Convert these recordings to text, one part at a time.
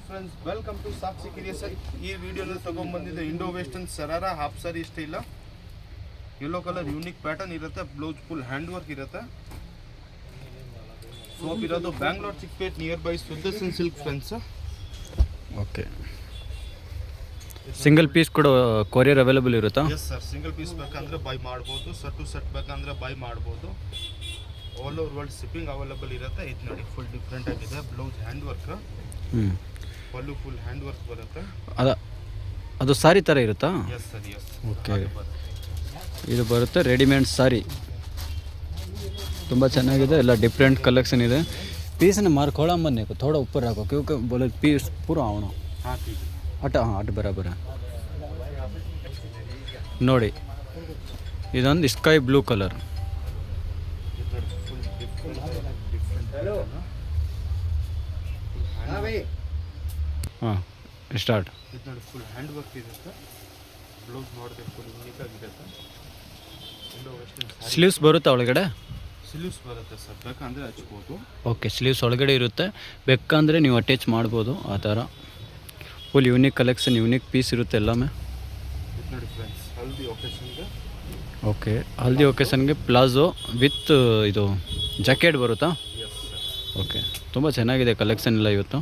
Friends, welcome to Sakshi creation. ಈ ವಿಡಿಯೋನಲ್ಲಿ ತಗೊಂಡ್ಬಂದಿದ್ದು Indo western sharara half sari style. Yellow colour unique pattern ಇರುತ್ತೆ. ಬ್ಲೌಸ್ ಫುಲ್ ಹ್ಯಾಂಡ್ ವರ್ಕ್ ಇರುತ್ತೆ. Shop ಇರೋದು Bangalore Chickpet near by Sudarshan silk friends. Okay, single piece ಕೂಡ courier available ಇರುತ್ತಾ? Yes sir, single piece ಬೇಕಂದ್ರೆ buy ಮಾಡ್ಬೋದು, ಸೆಟ್ ಟು ಸೆಟ್ ಬೇಕಂದ್ರೆ ಬೈ ಮಾಡ್ಬೋದು. All over world shipping available ಇರುತ್ತೆ. ಇದು ನೋಡಿ, ಫುಲ್ ಡಿಫ್ರೆಂಟ್ ಆಗಿದೆ. Blouse hand work, pallu full hand work ಬರುತ್ತೆ. ಅದು ಸಾರಿ ಥರ ಇರುತ್ತಾ? Yes sir, S. ಓಕೆ, ಇದು ಬರುತ್ತೆ ರೆಡಿಮೇಡ್ ಸಾರಿ. ತುಂಬ ಚೆನ್ನಾಗಿದೆ, ಎಲ್ಲ ಡಿಫ್ರೆಂಟ್ ಕಲೆಕ್ಷನ್ ಇದೆ. पीस मार खोड़ा मन्ने को थोड़ा ऊपर रखो क्योंकि बोले पीस पूरा आवना अट हाँ अट बराबर है ನೋಡಿ. ಇದೊಂದು ಸ್ಕೈ ಬ್ಲೂ ಕಲರ್. ಹಾಂ, ಸ್ಟಾರ್ಟ್. ಇದು ನೋಡಿ, ಫುಲ್ ಹ್ಯಾಂಡ್ ವರ್ಕ್ ಇರುತ್ತೆ. ಬ್ಲೌಸ್ ನೋಡಿದ್ರೆ ಫುಲ್ ಯೂನಿಕ್ ಆಗಿರುತ್ತೆ. ಸ್ಲೀವ್ಸ್ ಬರುತ್ತೆ ಒಳಗಡೆ? ಸ್ಲೀವ್ಸ್ ಬರುತ್ತೆ ಸರ್, ಬೇಕಂದರೆ ಹಚ್ಬೋದು. ಓಕೆ, ಸ್ಲೀವ್ಸ್ ಒಳಗಡೆ ಇರುತ್ತೆ, ಬೇಕಂದರೆ ನೀವು ಅಟ್ಯಾಚ್ ಮಾಡ್ಬೋದು. ಆ ಥರ full unique collection, unique piece ಇರುತ್ತೆ ಎಲ್ಲಾಮೇ. ನೋಡಿ ಫ್ರೆಂಡ್ಸ್, ಹಲ್ದಿ ಒಕೇಶನ್ಗೆ. ಓಕೆ, ಹಲ್ದಿ ಒಕೇಶನ್ಗೆ ಪ್ಲಾಜೋ ವಿತ್ ಇದು ಜಾಕೆಟ್ ಬರುತ್ತಾ? Yes sir. ಓಕೆ, ತುಂಬ ಚೆನ್ನಾಗಿದೆ ಕಲೆಕ್ಷನ್ ಎಲ್ಲ ಇವತ್ತು.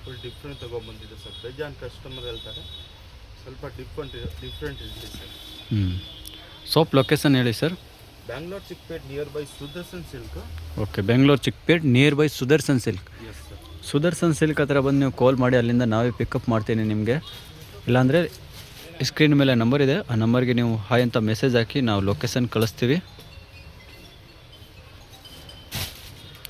ಫುಲ್ ಡಿಫ್ರೆಂಟ್ ತೊಗೊಂಬಂದಿದೆ ಸರ್. ಬೇಜಾನ್ ಕಸ್ಟಮರ್ ಹೇಳ್ತಾರೆ, ಸ್ವಲ್ಪ ಡಿಫ್ರೆಂಟ್ ಇರಲಿ ಸರ್. ಸೋಪ್ ಲೊಕೇಶನ್ ಹೇಳಿ sir. Bangalore Chickpet near by Sudarshan silk. Okay, Bengaluru Chickpet near by Sudarshan silk. Yes sir. Sudarshan silk ಹತ್ರ ಬಂದು ನೀವು ಕಾಲ್ ಮಾಡಿ, ಅಲ್ಲಿಂದ ನಾವೇ ಪಿಕಪ್ ಮಾಡ್ತೀನಿ ನಿಮಗೆ. ಇಲ್ಲಾಂದರೆ ಸ್ಕ್ರೀನ್ ಮೇಲೆ ನಂಬರ್ ಇದೆ, ಆ ನಂಬರ್ಗೆ ನೀವು ಹಾಯ್ ಅಂತ ಮೆಸೇಜ್ ಹಾಕಿ ನಾವು ಲೊಕೇಶನ್ ಕಳಿಸ್ತೀವಿ.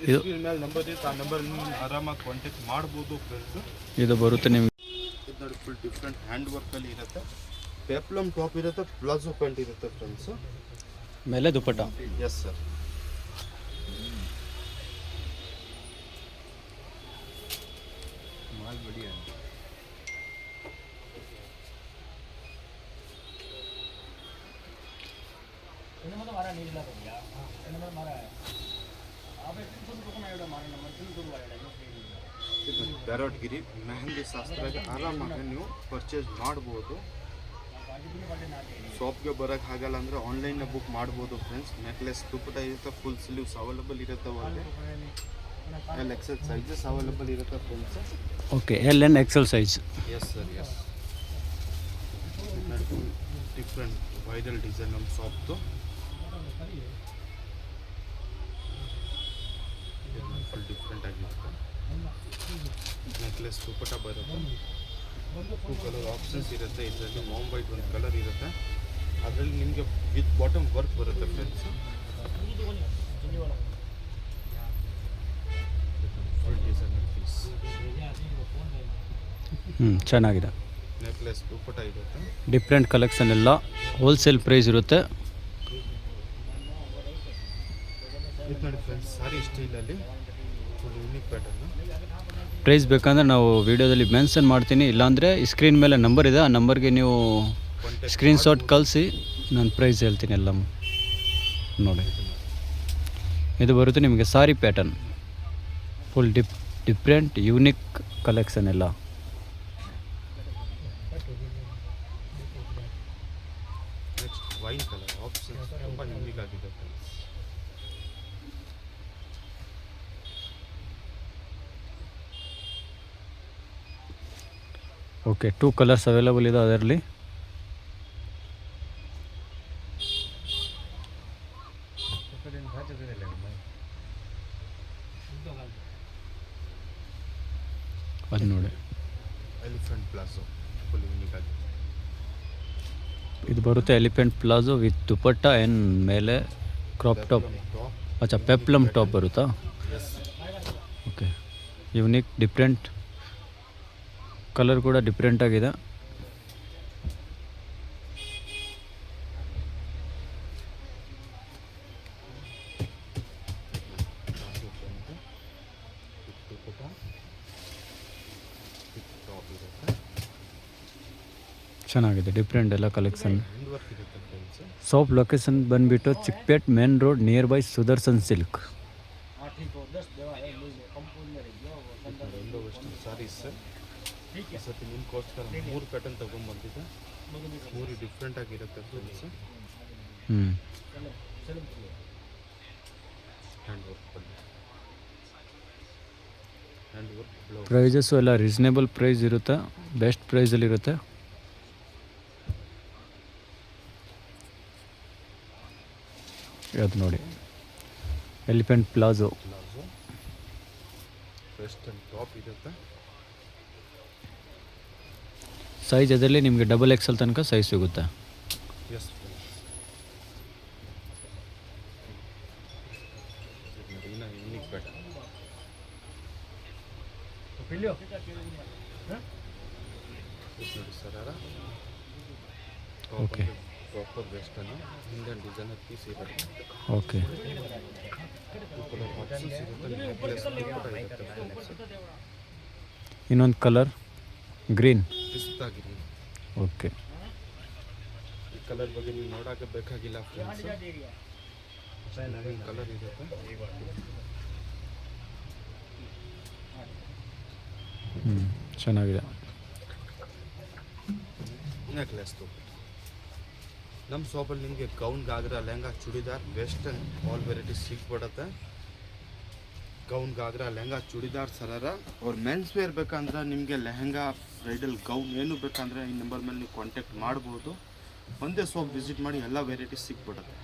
ಇದು ಮೇಲೆ ನಂಬರ್ ಇದೆ, ಆ ನಂಬರ್ ಆರಾಮಾಗಿ ಕಾಂಟ್ಯಾಕ್ಟ್ ಮಾಡ್ಬೋದು ಫ್ರೆಂಡ್ಸ್. ಇದು ಬರುತ್ತೆ ನಿಮಗೆ. ಇದು ನೋಡಿ, ಫುಲ್ ಡಿಫ್ರೆಂಟ್ ಹ್ಯಾಂಡ್ ವರ್ಕಲ್ಲಿ ಇರುತ್ತೆ. ಪೆಪ್ಲಮ್ ಟಾಪ್ ಇರುತ್ತೆ, ಪ್ಲಾಜೋ ಪ್ಯಾಂಟ್ ಇರುತ್ತೆ ಫ್ರೆಂಡ್ಸ್. ಮೇಲೆ ದುಪ್ಪಟ್ಟ. Yes sir. ಬ್ಯಾರೋಟ್ಗಿರಿ ಮೆಹಂದಿ ಶಾಸ್ತ್ರಕ್ಕೆ ಆರಾಮಾಗಿ ನೀವು ಪರ್ಚೇಸ್ ಮಾಡ್ಬೋದು. ಶಾಪ್ಗೆ ಬರೋಕ್ಕೆ ಆಗಲ್ಲ ಅಂದರೆ ಆನ್ಲೈನ್ನ ಬುಕ್ ಮಾಡ್ಬೋದು ಫ್ರೆಂಡ್ಸ್. ನೆಕ್ಲೆಸ್ ದುಪ್ಪಟ್ಟ ಇರುತ್ತೆ, ಫುಲ್ ಸ್ಲೀವ್ಸ್ ಅವೈಲೇಬಲ್ ಇರುತ್ತೆ. ಒಳಗೆ ಎಲ್ ಎಕ್ಸೆಲ್ ಸೈಜಸ್ ಅವೈಲೇಬಲ್ ಇರುತ್ತೆ friends. Okay, L and XL size. Yes sir, yes. Different viral design ನಮ್ಮ ಶಾಪ್ದು. ಫುಲ್ ಡಿಫ್ರೆಂಟ್ ಆಗಿರುತ್ತೆ. ನೆಕ್ಲೆಸ್ ದುಪ್ಪಟ್ಟ ಬರುತ್ತೆ. 2 ಕಲರ್ ಆಪ್ಷನ್ಸ್ ಇರುತ್ತೆ. ಇದರಲ್ಲಿ ಮಾಮ್ ವೈಟ್ ಒಂದು ಕಲರ್ ಇರುತ್ತೆ, ಅದರಲ್ಲಿ ನಿಮಗೆ ವಿತ್ ಬಾಟಮ್ ವರ್ಕ್ ಬರುತ್ತೆ ಫ್ರೆಂಡ್ಸ್. Full designer piece. ಚೆನ್ನಾಗಿದೆ. ನೆಕ್ಲೆಸ್ ದುಪ್ಪಟ್ಟ ಇರುತ್ತೆ. ಡಿಫ್ರೆಂಟ್ ಕಲೆಕ್ಷನ್ ಎಲ್ಲ ಹೋಲ್ಸೇಲ್ ಪ್ರೈಸ್ ಇರುತ್ತೆ. ಇದು ನೋಡಿ ಫ್ರೆಂಡ್ಸ್, ಸಾರಿ ಸ್ಟೈಲಲ್ಲಿ ಫುಲ್ ಯೂನಿಕ್ ಪ್ಯಾಟರ್ನ್. ಪ್ರೈಸ್ ಬೇಕಂದರೆ ನಾವು ವಿಡಿಯೋದಲ್ಲಿ ಮೆನ್ಷನ್ ಮಾಡ್ತೀನಿ, ಇಲ್ಲಾಂದರೆ ಸ್ಕ್ರೀನ್ ಮೇಲೆ ನಂಬರ್ ಇದೆ, ಆ ನಂಬರ್ಗೆ ನೀವು ಸ್ಕ್ರೀನ್ಶಾಟ್ ಕಳಿಸಿ, ನಾನು ಪ್ರೈಸ್ ಹೇಳ್ತೀನಿ ಎಲ್ಲ. ನೋಡಿ, ಇದು ಬರುತ್ತೆ ನಿಮಗೆ sari pattern. Full different unique collection ಎಲ್ಲ. ನೆಕ್ಸ್ಟ್ ವೈನ್ ಕಲರ್ ಆಪ್ಷನ್ಸ್ ತುಂಬ ಯೂನಿಕ್ ಆಗಿದೆ ಫ್ರೆಂಡ್ಸ್. ಓಕೆ, 2 ಕಲರ್ಸ್ ಅವೈಲೇಬಲ್ ಇದೆ ಅದರಲ್ಲಿ. ಅದು ನೋಡಿ, ಎಲಿಫೆಂಟ್ ಪ್ಲಾಜೋ ಫುಲ್ ಯೂನಿಕ್ ಆಗಿದೆ. ಇದು ಬರುತ್ತೆ elephant palazzo with dupatta and ಮೇಲೆ ಕ್ರಾಪ್ ಟಾಪ್. ಅಚ್ಚಾ, ಪೆಪ್ಲಮ್ ಟಾಪ್ ಬರುತ್ತಾ? ಓಕೆ, ಯೂನಿಕ್ ಡಿಫ್ರೆಂಟ್ ಕಲರ್ ಕೂಡ ಡಿಫ್ರೆಂಟ್ ಆಗಿದೆ. ಚೆನ್ನಾಗಿದೆ, ಡಿಫ್ರೆಂಟ್ ಎಲ್ಲ ಕಲೆಕ್ಷನ್. ಶಾಪ್ ಲೊಕೇಶನ್ ಬಂದುಬಿಟ್ಟು Chickpet main road near by Sudarshan silk. Saris ಈ ಸತಿ ನಿಮ್ಗೋಸ್ಕರ 3 ಪ್ಯಾಟರ್ನ್ ತೊಗೊಂಡ್ಬಂದಿದ್ದೆ, 3 ಡಿಫ್ರೆಂಟ್ ಆಗಿರುತ್ತೆ friends. Hand work blouse. Prices ಎಲ್ಲ ರೀಸನೇಬಲ್ ಪ್ರೈಸ್ ಇರುತ್ತೆ, ಬೆಸ್ಟ್ ಪ್ರೈಸಲ್ಲಿರುತ್ತೆ. ಅದು ನೋಡಿ ಎಲಿಫೆಂಟ್ ಪ್ಲಾಜೋ ವೆಸ್ಟರ್ನ್ ಟಾಪ್ ಇರುತ್ತೆ. ಸೈಜ್ ಅದರಲ್ಲಿ ನಿಮಗೆ ಡಬಲ್ ಎಕ್ಸೆಲ್ ತನಕ ಸೈಜ್ ಸಿಗುತ್ತೆ. ಎಸ್ ಫ್ರೆಂಡ್ಸ್, ಇನ್ನು ಯೂನಿಕ್ ಪ್ಯಾಟರ್ನ್. ಇದು ನೋಡಿ sharara. Okay proper western Indian designer piece ಇರುತ್ತೆ. ಓಕೆ ಆಪ್ಷನ್ಸ್ ಇರುತ್ತೆ, ನೆಕ್ಲೆಸ್ ಕೂಡ ಇರುತ್ತೆ ಫ್ರೆಂಡ್ಸ್. ಇನ್ನೊಂದು colour green. Pista green. Okay ಈ ಕಲರ್ ಬಗ್ಗೆ ನೀವು ನೋಡೋಕೆ ಬೇಕಾಗಿಲ್ಲ ಫ್ರೆಂಡ್ಸ್, ಕಲರ್ ಇರುತ್ತೆ. ಚೆನ್ನಾಗಿದೆ. ನೆಕ್ಲೆಸ್ ತೊಗೊಳ್ಳಿ. ನಮ್ಮ ಶಾಪಲ್ಲಿ ನಿಮಗೆ gown, ghagra, lehenga, churidar, western all varieties ಸಿಗ್ಬಿಡುತ್ತೆ. ಗೌನ್, ಗಾಗ್ರಾ, ಲೆಹಂಗಾ, ಚೂಡಿದಾರ್, ಸರಾರ. ಅವ್ರ ಮೆನ್ಸ್ ವೇರ್ ಬೇಕಂದ್ರೆ ನಿಮಗೆ ಲೆಹಂಗಾ, ಬ್ರೈಡಲ್ ಗೌನ್ ಏನು ಬೇಕಂದ್ರೆ ಈ ನಂಬರ್ ಮೇಲೆ ನೀವು ಕಾಂಟ್ಯಾಕ್ಟ್ ಮಾಡ್ಬೋದು. ಒಂದೇ ಶಾಪ್ ವಿಸಿಟ್ ಮಾಡಿ ಎಲ್ಲ ವೆರೈಟೀಸ್ ಸಿಗ್ಬಿಡುತ್ತೆ.